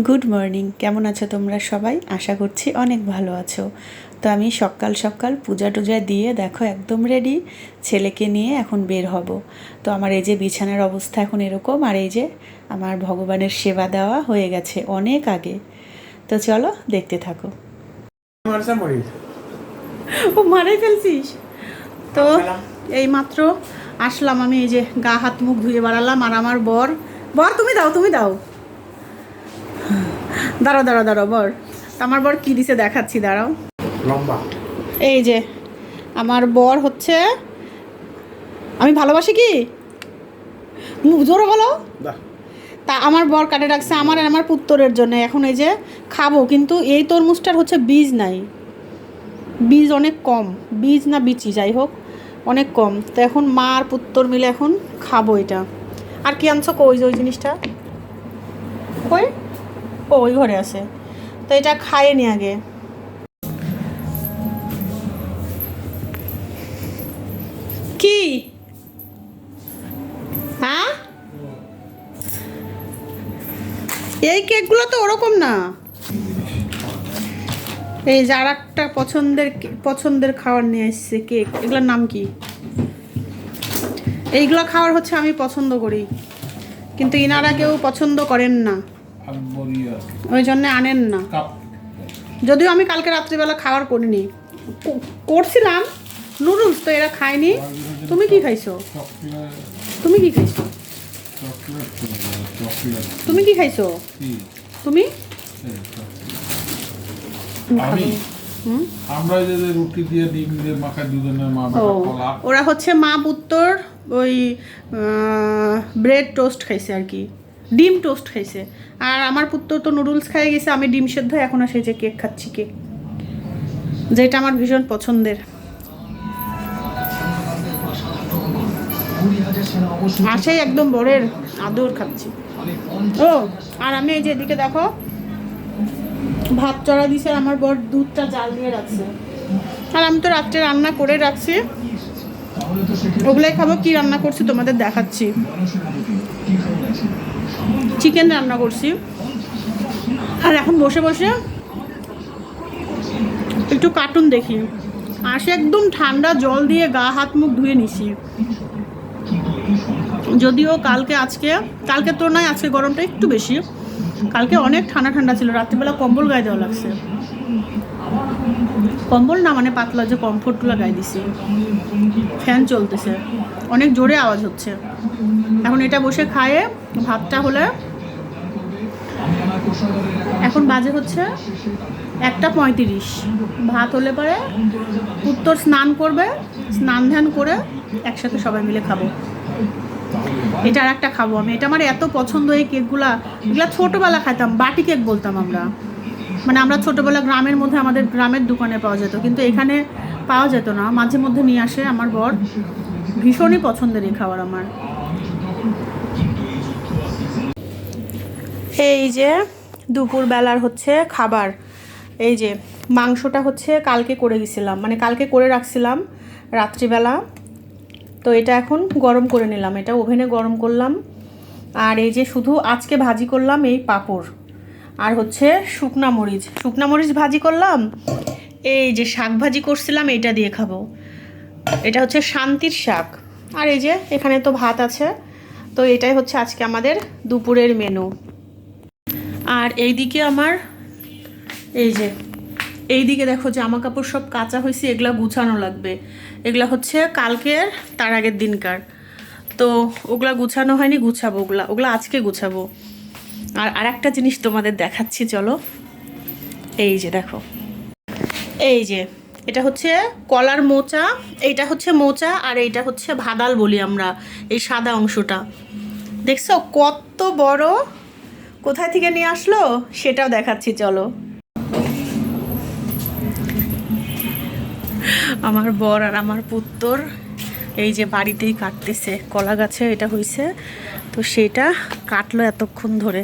Good morning, কেমন আছো তোমরা সবাই? আশা করছি অনেক ভালো আছো। তো আমি সকাল সকাল পূজা টুজা দিয়ে দেখো একদম রেডি, ছেলেকে নিয়ে এখন বের হব। তো আমার এই যে বিছানার অবস্থা এখন এরকম, আর এই যে আমার ভগবানের সেবা দেওয়া হয়ে গেছে অনেক আগে। তো চলো দেখতে থাকো। ও মারাই ফেলছিস তো। এই মাত্র আসলাম আমি, এই যে গা হাত মুখ ধুয়ে বাড়ালাম, আর আমার বর তুমি দাও দাঁড়াও দাঁড়াও দাঁড়াও বর, আমার বর কি দিছে দেখাচ্ছি, দাঁড়াও। লম্বা এই যে আমার বর হচ্ছে, আমি ভালোবাসি কি, মুখ জোরে বলো। তা আমার বর কাটে রাখছে আমার আর আমার পুত্তরের জন্য। এখন এই যে খাবো, কিন্তু এই তরমুজটার হচ্ছে বীজ নাই, বীজ অনেক কম, বীজ না বিচি যাই হোক অনেক কম। তো এখন মা আর পুত্তর মিলে এখন খাবো এটা। আর কি আনছো কই, যে ওই জিনিসটা কই, ও ওই ঘরে আছে। তো এটা খাইয়ে নি আগে। কি হ্যাঁ, এই কেকগুলো তো ওরকম না। এই যে আর একটা পছন্দের খাবার নিয়ে এসছে কেক, এগুলোর নাম কি? এইগুলো খাবার হচ্ছে আমি পছন্দ করি, কিন্তু ইনারা কেউ পছন্দ করেন না, ওই জন্য আনেন না। যদিও আমি কালকে রাত্রিবেলা খাবার করিনি, করছিলাম নুডলস, তো এরা খায়নি। তুমি কি খাইছো? তুমি কি খাইছো? তুমি কি খাইছো? তুমি আমরা যে রুটি দিয়ে ডিম দিয়ে মাখা দুজনের মা কলা, ওরা হচ্ছে মা পুত্তর ওই ব্রেড টোস্ট খাইছে আর কি, ডিম টোস্ট খাইছে। আর আমার পুত্তর তো নুডলস খাই গেছে, আমি ডিম সেদ্ধ এখন আসে যে কেক খাচ্ছি, কেক যেটা আমার ভীষণ পছন্দের। আসেই একদম বরের আদর খাচ্ছি। ও আর আমি এই যে এদিকে দেখো ভাত চড়া দিছে, আমার বর দুধটা জাল দিয়ে রাখছে, আর আমি তো রাত্রে রান্না করে রাখছি, ওগুলাই খাবো। কি রান্না করছি তোমাদের দেখাচ্ছি। চিকেন রান্না করছি, আর এখন বসে বসে একটু কার্টুন দেখি। আসে একদম ঠান্ডা জল দিয়ে গা হাত মুখ ধুয়ে নিছি, যদিও কালকে তো নয়, আজকে গরমটা একটু বেশি। কালকে অনেক ঠান্ডা ঠান্ডা ছিল, রাত্রিবেলা কম্বল গায়ে দেওয়া লাগছে, কম্বল না মানে পাতলা যে কমফোর্টগুলো গায়ে দিছি। ফ্যান চলতেছে, অনেক জোরে আওয়াজ হচ্ছে। এখন এটা বসে খায়ে ভাতটা হলে, এখন বাজে হচ্ছে 1:35, ভাত হলে পরে উত্তর স্নান করবে, স্নান ধ্যান করে একসাথে সবাই মিলে খাবো। এটা আর একটা খাবো আমি, এটা আমার এত পছন্দ এই কেকগুলা। এগুলা ছোটোবেলা খাইতাম, বাটি কেক বলতাম আমরা, মানে আমরা ছোটোবেলা গ্রামের মধ্যে আমাদের গ্রামের দোকানে পাওয়া যেত, কিন্তু এখানে পাওয়া যেত না, মাঝে মধ্যে নিয়ে আসে আমার বর। ভীষণই পছন্দের এই খাবার আমার। এই যে দুপুরবেলার হচ্ছে খাবার, এই যে মাংসটা হচ্ছে কালকে করে গেছিলাম, মানে কালকে করে রাখছিলাম রাত্রিবেলা। তো এটা এখন গরম করে নিলাম, এটা ওভেনে গরম করলাম। আর এই যে শুধু আজকে ভাজি করলাম এই পাঁপড়, আর হচ্ছে শুকনা মরিচ ভাজি করলাম। এই যে শাক ভাজি করছিলাম, এইটা দিয়ে খাবো, এটা হচ্ছে শান্তির শাক। আর এই যে এখানে তো ভাত আছে। তো এটাই হচ্ছে আজকে আমাদের দুপুরের মেনু। আর এইদিকে আমার এইদিকে দেখো জামা কাপড় সব কাঁচা হয়েছে, এগুলা গুছানো লাগবে। এগুলা হচ্ছে কালকের তার আগের দিনকার, তো ওগুলা গুছানো হয়নি, গুছাবো ওগুলা আজকে গুছাবো। আর একটা জিনিস তোমাদের দেখাচ্ছি, চলো। এই যে দেখো, এই যে এটা হচ্ছে কলার মোচা, এইটা হচ্ছে মোচা, আর এইটা হচ্ছে ভাদাল বলি আমরা, এই সাদা অংশটা দেখছো কত বড়, কোথায় থেকে নিয়ে আসলো সেটাও দেখাচ্ছি, চলো। আমার বর আর আমার পুত্তর এই যে বাড়িতেই কাটতেছে, কলা গাছে এটা হয়েছে, তো সেটা কাটলো এতক্ষণ ধরে।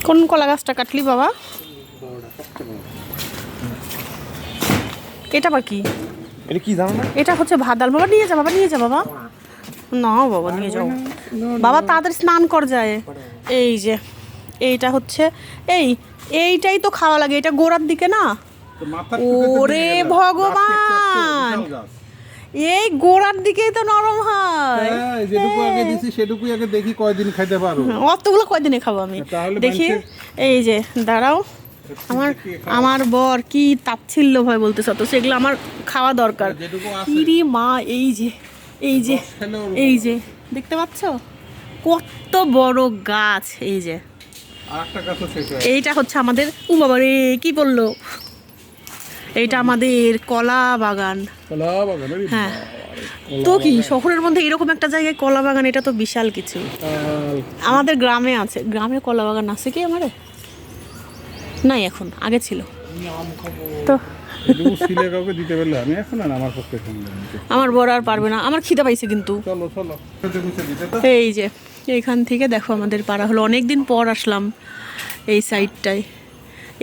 কোন কলা গাছটা কাটলি বাবা? এটা আবার কি? এটা কি জানো না? এটা হচ্ছে ভাদাল। বাবা নিয়ে যা বাবা। না বাবা নিয়ে যাও বাবা, তাড়াতাড়ি স্নান কর যায়। এই যে এইটা হচ্ছে এইটাই তো খাওয়া লাগে, এটা গোড়ার দিকে না। ওরে ভগবান, এই গোড়ার দিকেই তো নরম হয়। যেটুকু আগে দিছি সেটুকুই আগে দেখি কয়দিন খাইতে পারো। অতগুলো কয়দিনে খাবো আমি দেখি। এই যে দাঁড়াও, আমার বর কি তাচ্ছিল্য ভয় বলতেছে, তো সেগুলো আমার খাওয়া দরকার। ইরি মা, এই যে এই যে এই যে দেখতে পাচ্ছ কত বড় গাছ। এই যে এইটা হচ্ছে আমাদের, ও বাবা রে কি বললো, এইটা আমাদের কলা বাগান। হ্যাঁ, তো কি শহরের মধ্যে এরকম একটা জায়গায় কলা বাগান, এটা তো বিশাল কিছু। আমাদের গ্রামে আছে, গ্রামে কলা বাগান আছে কি আমারে? নাই, এখন আগে ছিল। তো আমার বড় আর পারবে না, আমার খিদে পাইছে কিন্তু। এই যে এইখান থেকে দেখো আমাদের পাড়া হলো, অনেক দিন পর আসলাম এই সাইডটায়।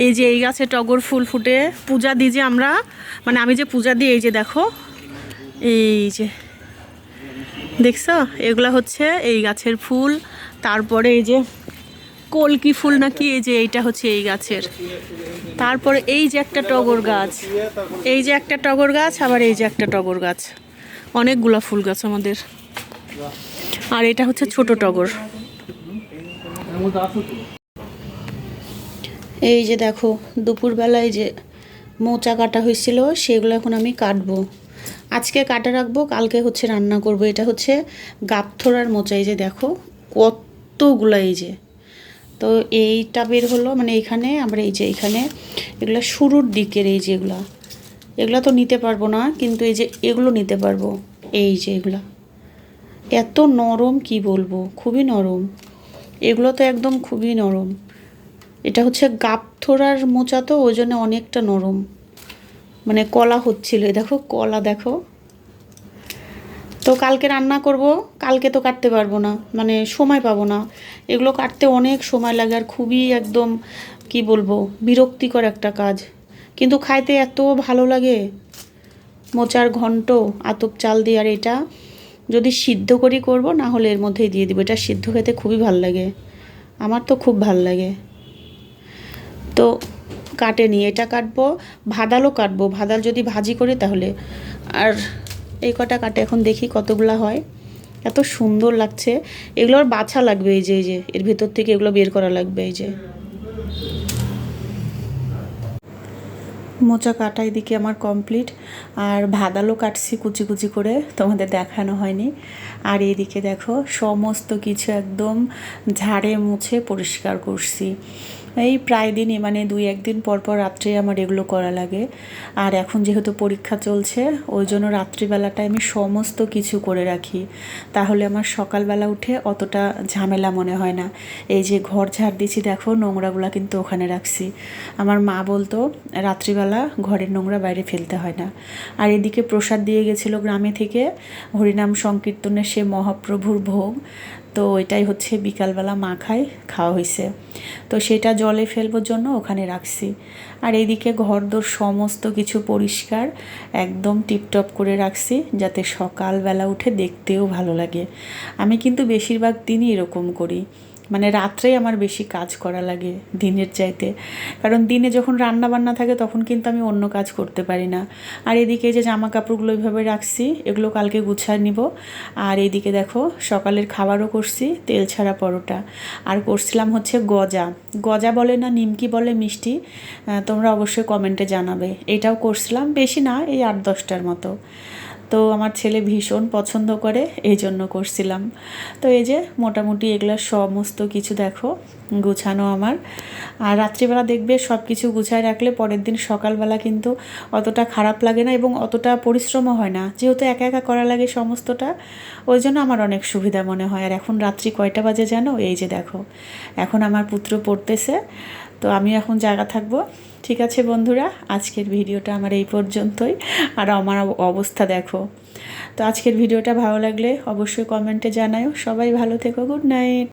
এই যে এই গাছে টগর ফুল ফুটে, পূজা দিই যে আমরা, মানে আমি যে পূজা দিই, এই যে দেখো, এই যে দেখছো, এগুলা হচ্ছে এই গাছের ফুল। তারপরে এই যে কলকি ফুল নাকি, এই যে এইটা হচ্ছে এই গাছের। তারপরে এই যে একটা টগর গাছ, এই যে একটা টগর গাছ, আবার এই যে একটা টগর গাছ, অনেকগুলা ফুল গাছ আমাদের। আর এটা হচ্ছে ছোট টগর। এই যে দেখো দুপুরবেলায় যে মোচা কাটা হয়েছিল, সেগুলো এখন আমি কাটবো। আজকে কাটা রাখবো, কালকে হচ্ছে রান্না করব। এটা হচ্ছে গাবথোড়ার মোচা, এই যে দেখো কতগুলা। এই যে তো এইটা বের হলো, মানে এইখানে আমরা এই যে এইখানে এগুলা শুরুর দিকের, এই যে এগুলা তো নিতে পারবো না, কিন্তু এই যে এগুলো নিতে পারবো। এই যে এগুলা এত নরম কি বলবো, খুবই নরম। এগুলো তো একদম খুবই নরম। এটা হচ্ছে গাবথোড়ার মোচা, তো ওই জন্য অনেকটা নরম, মানে কলা হচ্ছিল। দেখো কলা দেখো। তো কালকে রান্না করব, কালকে তো কাটতে পারবো না, মানে সময় পাবো না। এগুলো কাটতে অনেক সময় লাগে, আর খুবই একদম কি বলবো বিরক্তিকর একটা কাজ, কিন্তু খাইতে এত ভালো লাগে। মোচার ঘন্ট আতপ চাল দিয়ে, আর এটা যদি সিদ্ধ করি করব, না হলে এর মধ্যেই দিয়ে দিব। এটা সিদ্ধ খেতে খুবই ভাল লাগে, আমার তো খুব ভাল লাগে। তো কাটে নিয়ে এটা কাটবো, ভাদালও কাটবো, ভাদাল যদি ভাজি করি তাহলে। আর এই কটা কাটে, এখন দেখি কতগুলা হয়। এত সুন্দর লাগছে, এগুলোর বাছা লাগবে। এই যে এর ভেতর থেকে এগুলো বের করা লাগবে। এই যে মোচা কাটা এদিকে আমার কমপ্লিট, আর ভাদালও কাটছি কুচি কুচি করে, তোমাদের দেখানো হয়নি। আর এইদিকে দেখো সমস্ত কিছু একদম ঝাড়ে মুছে পরিষ্কার করছি। এই প্রায় দিনই, মানে 2-1 দিন পর পর রাত্রে আমার এগুলো করা লাগে। আর এখন যেহেতু পরীক্ষা চলছে, ওই জন্য রাত্রিবেলাটায় আমি সমস্ত কিছু করে রাখি, তাহলে আমার সকালবেলা উঠে অতটা ঝামেলা মনে হয় না। এই যে ঘর ঝাড় দিচ্ছি দেখো, নোংরাগুলো কিন্তু ওখানে রাখছি। আমার মা বলতো রাত্রিবেলা ঘরের নোংরা বাইরে ফেলতে হয় না। আর এদিকে প্রসাদ দিয়ে গেছিলো গ্রামে থেকে, হরিনাম সংকীর্তনের সে মহাপ্রভুর ভোগ, তো ওইটাই হচ্ছে বিকালবেলা মা খাওয়া হয়েছে, তো সেটা জলে ফেলবার জন্য ওখানে রাখছি। আর এইদিকে ঘরদোর সমস্ত কিছু পরিষ্কার একদম টিপটপ করে রাখছি, যাতে সকালবেলা উঠে দেখতেও ভালো লাগে। আমি কিন্তু বেশিরভাগ দিনই এরকম করি, মানে রাত্রেই আমার বেশি কাজ করা লাগে দিনের চাইতে, কারণ দিনে যখন রান্না বান্না থাকে তখন কিন্তু আমি অন্য কাজ করতে পারি না। আর এদিকে যে জামা কাপড়গুলো ওইভাবে রাখছি, এগুলো কালকে গুছায় নিব। আর এইদিকে দেখো সকালের খাবারও করছি, তেল ছাড়া পরোটা, আর করছিলাম হচ্ছে গজা বলে না নিমকি বলে মিষ্টি, তোমরা অবশ্যই কমেন্টে জানাবে। এটাও করছিলাম, বেশি না, এই 8-10টার মতো। তো আমার ছেলে ভীষণ পছন্দ করে, এই জন্য করছিলাম। তো এই যে মোটামুটি এগুলো সমস্ত কিছু দেখো গুছানো আমার। আর রাত্রিবেলা দেখবে সব কিছু গুছায় রাখলে পরের দিন সকালবেলা কিন্তু অতটা খারাপ লাগে না, এবং অতটা পরিশ্রমও হয় না, যেহেতু একা একা করা লাগে সমস্তটা, ওই জন্য আমার অনেক সুবিধা মনে হয়। আর এখন রাত্রি কয়টা বাজে জানো? এই যে দেখো এখন আমার পুত্র পড়তেছে, তো আমি এখন জায়গা থাকবো। ঠিক আছে বন্ধুরা, আজকের ভিডিওটা আমার এই পর্যন্তই। আর আমার অবস্থা দেখো। তো আজকের ভিডিওটা ভালো লাগলে অবশ্যই কমেন্টে জানাও। সবাই ভালো থেকো, গুড নাইট।